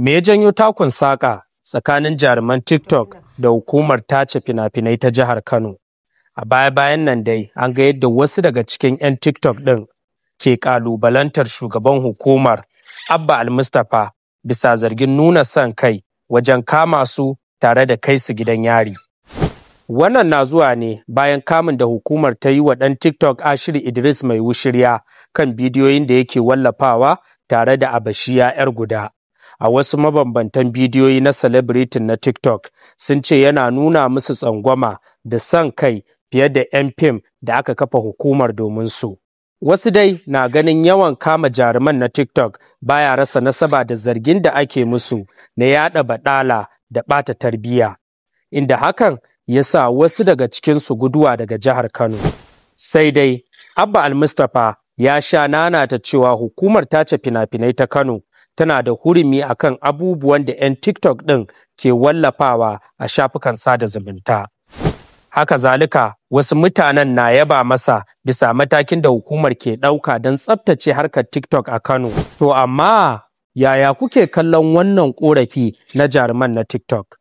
Me ya janyo takun saƙa tsakanin jaruman TikTok da hukumar tace fina-finai ta jihar Kano? A baya-bayan nan dai an ga yadda wasu daga cikin 'yan TikTok ɗin ke ƙalubalantar shugaban hukumar Abba Al-Mustapha bisa zargin nuna son kai wajen kama su tare da kai su gidan yari. Wannan na zuwa ne bayan kamun da hukumar ta yi wa ɗan TikTok Ashiru Idris Mai Wushirya kan bidiyoyin da yake wallafawa tare da Abashiya 'yar guda. A wasu mabambantan bidiyoyi na celebritin na TikTok sun ce yana nuna musu tsangwama da son kai fiye da 'yan fim da aka kafa hukumar domin su. Wasu dai na ganin yawan kama jaruman na TikTok baya rasa nasaba da zargin da ake musu na yaɗa baɗala da ɓata tarbiyya, inda hakan ya sa wasu daga cikinsu guduwa daga jihar Kano. Sai dai Abba Al-Mustapha ya sha nanata cewa hukumar tace fina-finai ta Kano tana da hurumi akan abubuwan da 'yan TikTok ɗin ke wallafawa a shafukan sada zumunta. Haka zalika, wasu mutanen na yaba masa bisa matakin da hukumar ke ɗauka don tsabtace harkar TikTok a Kano. To amma yaya kuke kallon wannan ƙorafi na jaruman na TikTok?